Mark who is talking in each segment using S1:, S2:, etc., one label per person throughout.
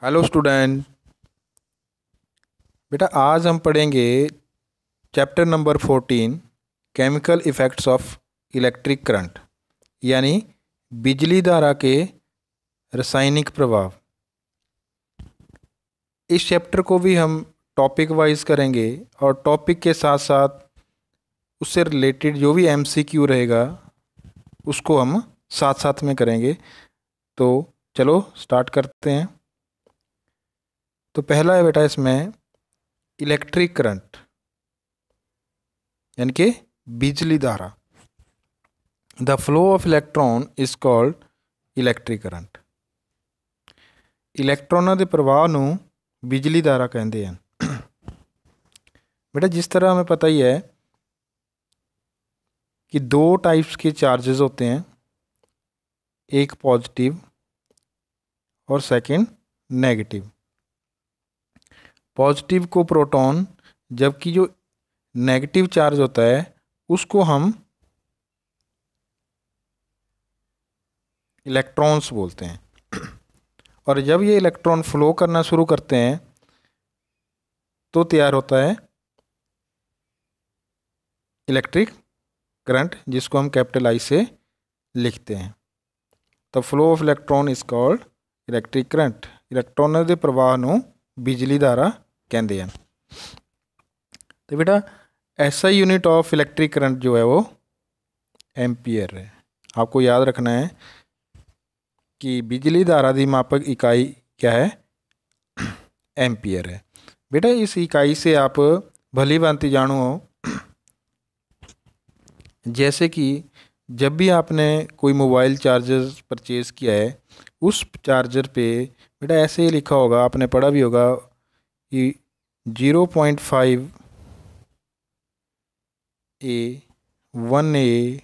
S1: Hello student. बेटा आज हम पढ़ेंगे chapter number 14 chemical effects of electric current, यानी बिजली धारा के रासायनिक प्रभाव। इस चैप्टर को भी हम टॉपिक वाइज करेंगे और टॉपिक के साथ साथ उससे रिलेटेड जो भी एमसीक्यू रहेगा उसको हम साथ साथ में करेंगे। तो चलो स्टार्ट करते हैं। तो पहला है बेटा इसमें इलेक्ट्रिक करंट यानी कि बिजली धारा। The flow of electron is called electric current. इलेक्ट्रॉनों के प्रवाह ਨੂੰ बिजली धारा कहते हैं। बेटा जिस तरह हमें पता ही है कि दो टाइप्स के चार्जेस होते हैं, एक पॉजिटिव और सेकंड नेगेटिव। पॉजिटिव को प्रोटॉन, जबकि जो नेगेटिव चार्ज होता है उसको हम इलेक्ट्रॉन्स बोलते हैं। और जब ये इलेक्ट्रॉन फ्लो करना शुरू करते हैं तो तैयार होता है इलेक्ट्रिक करंट, जिसको हम कैपिटल आई से लिखते हैं। The flow of electron is called electric current. इलेक्ट्रॉनों के प्रवाह ਨੂੰ बिजली धारा कहते हैं। तो बेटा ऐसा यूनिट ऑफ इलेक्ट्रिक करंट जो है वो एम्पियर है। आपको याद रखना है कि बिजली धारा की मापक इकाई क्या है, एम्पियर है। बेटा इस इकाई से आप भली भांति जानो हो, जैसे कि जब भी आपने कोई मोबाइल चार्जर परचेज़ किया है उस चार्जर पे बेटा ऐसे ही लिखा होगा, आपने पढ़ा भी होगा कि 0.5 ए, 1 ए,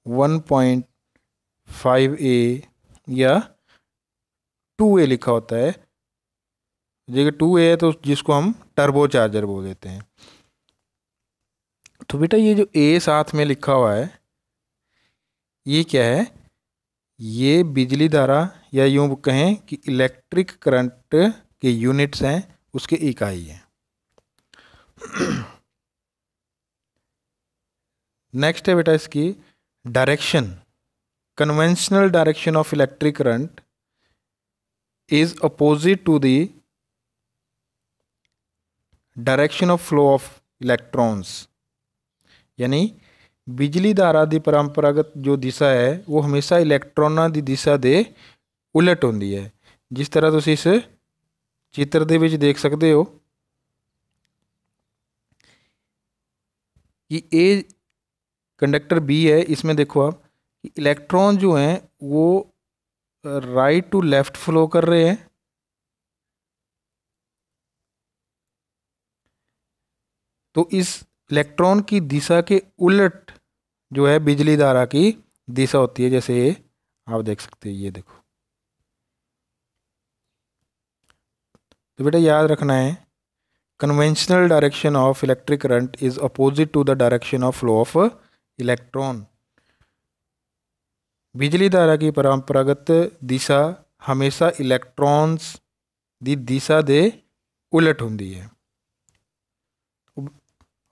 S1: 1.5 ए या 2 ए लिखा होता है। जगह 2 ए है तो जिसको हम टर्बो चार्जर बोल देते हैं। तो बेटा ये जो ए साथ में लिखा हुआ है ये क्या है, ये बिजली धारा या यूँ कहें कि इलेक्ट्रिक करंट के यूनिट्स हैं, उसके इकाई हैं। नेक्स्ट है बेटा इसकी direction. Conventional direction of electric current is opposite to the direction of flow of electrons. यानी बिजली धारा की परंपरागत जो दिशा है वो हमेशा इलेक्ट्रॉनों की दिशा के उलट होती है। जिस तरह तुम इस चित्र दे विच देख सकते हो कि ए कंडक्टर बी है, इसमें देखो आप कि इलेक्ट्रॉन जो हैं वो राइट टू लेफ्ट फ्लो कर रहे हैं। तो इस इलेक्ट्रॉन की दिशा के उलट जो है बिजली धारा की दिशा होती है, जैसे ये आप देख सकते हैं, ये देखो। तो बेटा याद रखना है, conventional direction of electric current is opposite to the direction of flow of electron. बिजली धारा की परंपरागत दिशा हमेशा इलेक्ट्रॉन्स की दिशा दे उलट होती है।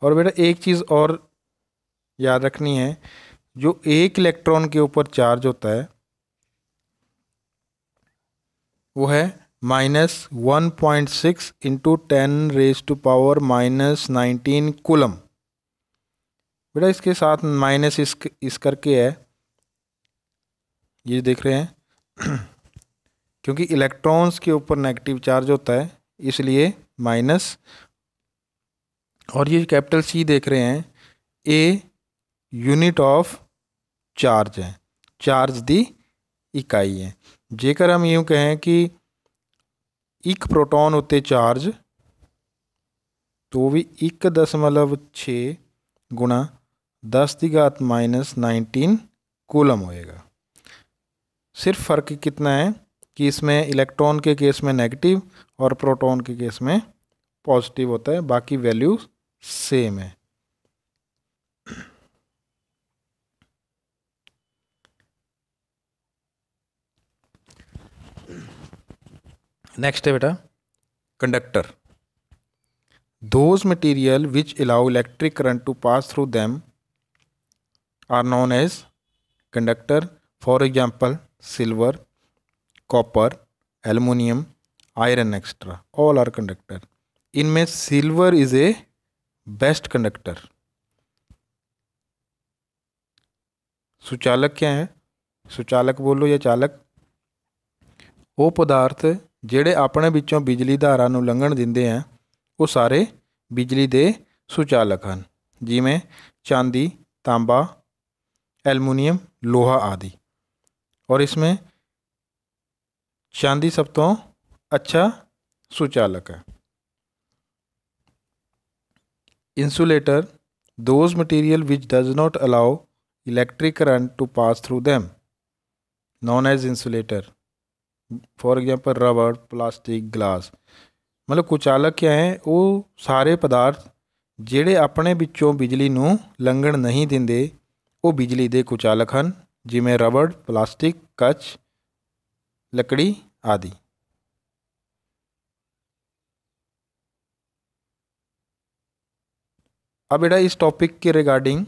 S1: और बेटा एक चीज़ और याद रखनी है, जो एक इलेक्ट्रॉन के ऊपर चार्ज होता है वो है -1.6 इंटू 10⁻⁻19 कूलम। बेटा इसके साथ माइनस इस करके है, ये देख रहे हैं क्योंकि इलेक्ट्रॉन्स के ऊपर नेगेटिव चार्ज होता है इसलिए माइनस। और ये कैपिटल सी देख रहे हैं, ए यूनिट ऑफ चार्ज है, चार्ज दी इकाई है। जेकर हम यूँ कहें कि एक प्रोटॉन उत्ते चार्ज तो भी 1.6 गुणा 10⁻⁻19 कूलम होएगा। सिर्फ फ़र्क कितना है कि इसमें इलेक्ट्रॉन के केस में नेगेटिव और प्रोटॉन के केस में पॉजिटिव होता है, बाकी वैल्यू सेम है। नेक्स्ट है बेटा conductor. Those material which allow electric current to pass through them are known as conductor. For example silver, copper, aluminium, iron extra, all are conductor. इनमें silver is a best conductor. सुचालक क्या है? सुचालक बोलो या चालक? वो पदार्थ ਜਿਹੜੇ ਆਪਣੇ ਵਿੱਚੋਂ ਬਿਜਲੀ ਧਾਰਾ ਨੂੰ ਲੰਘਣ ਦਿੰਦੇ ਆ ਉਹ ਸਾਰੇ ਬਿਜਲੀ ਦੇ ਸੁਚਾਲਕ ਹਨ, ਜਿਵੇਂ ਚਾਂदी, तांबा, एलुमिनियम, लोहा आदि। और इसमें चांदी सब तो अच्छा सुचालक है। Insulator, those material which does not allow electric current to pass through them, known as insulator. For example रबड़, प्लास्टिक, ग्लास। मतलब कुचालक क्या है? वो सारे पदार्थ ਜਿਹੜੇ ਆਪਣੇ ਵਿੱਚੋਂ ਬਿਜਲੀ ਨੂੰ ਲੰਘਣ ਨਹੀਂ ਦਿੰਦੇ ਉਹ ਬਿਜਲੀ ਦੇ ਕੁਚਾਲਕ ਹਨ, ਜਿਵੇਂ ਰਬੜ, ਪਲਾਸਟਿਕ, ਕੱਚ, लकड़ी आदि। अब बेटा इस टॉपिक के रिगार्डिंग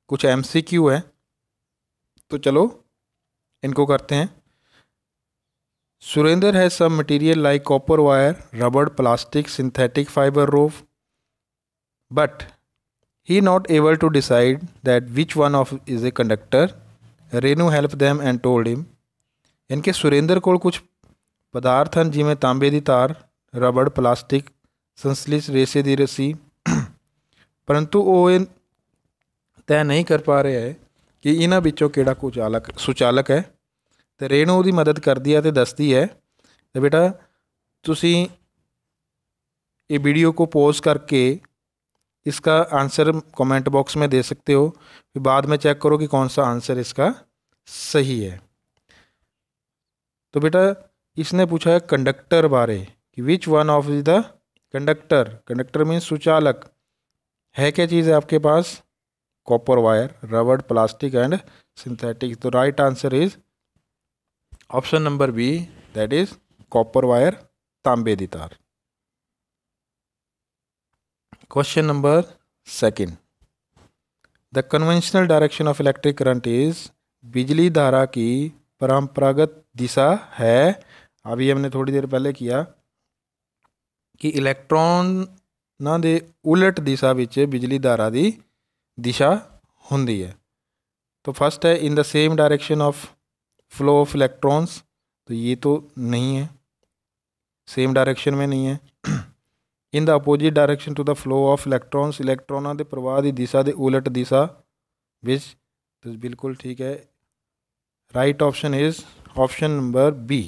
S1: कुछ MCQ है, तो चलो इनको करते हैं। Surendra has some material like copper wire, रबड़, plastic, synthetic fibre rope, but he not able to decide that which one of is a conductor. Renu helped them and told him। इनके सुरेंद्र कोल कुछ पदार्थ हैं जिमें तांबे दी तार, रबड़, प्लास्टिक, संश्लिष्ट रेसे दी रस्सी, परंतु वो तय नहीं कर पा रहे है कि इन्हां विचों किहड़ा कुचालक सुचालक है। तो रेणु उसकी मदद करती है तो दसदी है। तो बेटा तुसी ये वीडियो को पॉज करके इसका आंसर कमेंट बॉक्स में दे सकते हो, फिर बाद में चेक करो कि कौन सा आंसर इसका सही है। तो बेटा इसने पूछा है कंडक्टर बारे कि which one of the conductor. Conductor means सुचालक है। क्या चीज़ है आपके पास? कॉपर वायर, रबड़, प्लास्टिक एंड सिंथेटिक। तो right answer is option number B, that is copper wire, तांबे दी तार। Question number second, the conventional direction of electric current is. बिजली धारा की परंपरागत दिशा है। अभी हमने थोड़ी देर पहले किया कि इलेक्ट्रॉन दे उलट दिशा विच बिजली धारा की दिशा हुंदी है। तो फर्स्ट है in the same direction of flow of electrons. तो ये तो नहीं है, सेम डायरेक्शन में नहीं है। In the opposite direction to the flow of electrons, इलेक्ट्रॉनों के प्रवाह की दिशा के उलट दिशा विच। तो बिल्कुल ठीक है, right option is option number B.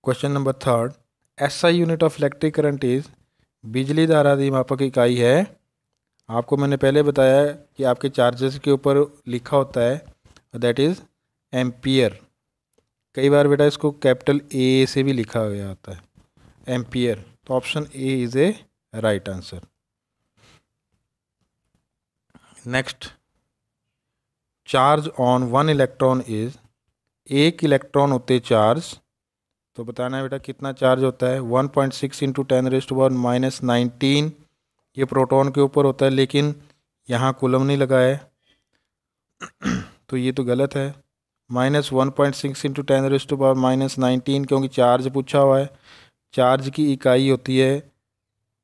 S1: Question number third, SI unit of electric current is. बिजली धारा की मापक इकाई है। आपको मैंने पहले बताया कि आपके चार्जेस के ऊपर लिखा होता है, दैट इज़ एम्पियर। कई बार बेटा इसको कैपिटल A से भी लिखा गया होता है, एम्पियर। तो option A is a right answer. Next, charge on one electron is. एक इलेक्ट्रॉन होते चार्ज। तो बताना है बेटा कितना चार्ज होता है? 1.6 इंटू 10⁻⁻19 ये प्रोटॉन के ऊपर होता है, लेकिन यहाँ कूलम नहीं लगा है तो ये तो गलत है। -1.6 इंटू 10⁻⁻19 क्योंकि चार्ज पूछा हुआ है। चार्ज की इकाई होती है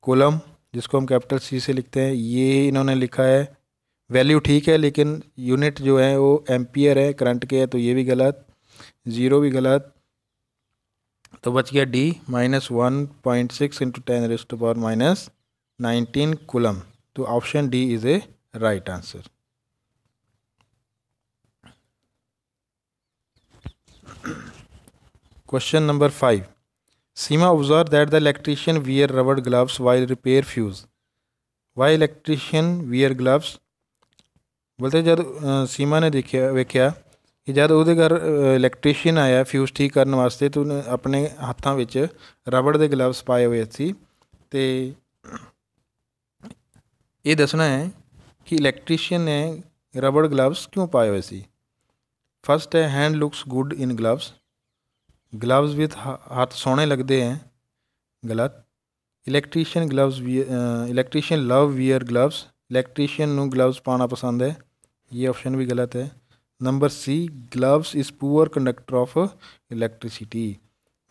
S1: कूलम, जिसको हम कैपिटल C से लिखते हैं। ये इन्होंने लिखा है, वैल्यू ठीक है लेकिन यूनिट जो है वो एम्पियर है, करंट के है। तो ये भी गलत, ज़ीरो भी गलत। तो बच गया D, -1.6 इंटू 10⁻⁻19 कूलम। तो option D is a right answer. Question number 5, Seema observe that the electrician wear rubber gloves while repair fuse. Why electrician wear gloves. बोलते जब सीमा ने वेख्या कि जब वो घर इलैक्ट्रीशियन आया फ्यूज ठीक करने वास्ते, तो उन्हें अपने हाथों में रबड़ के ग्लव्स पाए हुए थे। तो ये दसना है कि इलैक्ट्रीशियन ने रबड़ ग्लव्स क्यों पाए हुए थे। फर्स्ट है hand looks good in gloves, gloves with हाथ सोहने लगते हैं, गलत। Electrician electrician love wear gloves, electrician नू ग्लव्स पाना पसंद है, ये ऑप्शन भी गलत है। Number C gloves is poor conductor of electricity,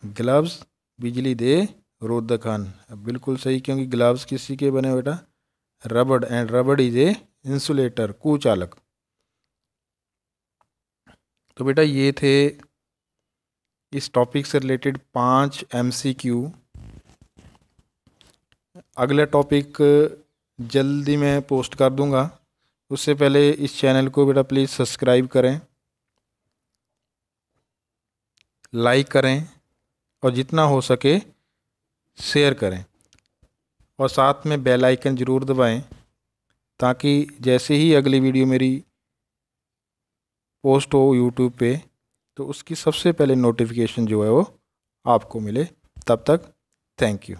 S1: gloves बिजली दे रोधक हैं, बिल्कुल सही, क्योंकि ग्लव्स किसी के बने बेटा, रबड़, एंड रबड़ इज ए इंसुलेटर, कुचालक। तो बेटा ये थे इस टॉपिक से रिलेटेड 5 MCQ। अगला टॉपिक जल्दी मैं पोस्ट कर दूंगा, उससे पहले इस चैनल को बेटा प्लीज़ सब्सक्राइब करें, लाइक करें और जितना हो सके शेयर करें, और साथ में बेल आइकन ज़रूर दबाएं, ताकि जैसे ही अगली वीडियो मेरी पोस्ट हो यूट्यूब पे तो उसकी सबसे पहले नोटिफिकेशन जो है वो आपको मिले। तब तक थैंक यू।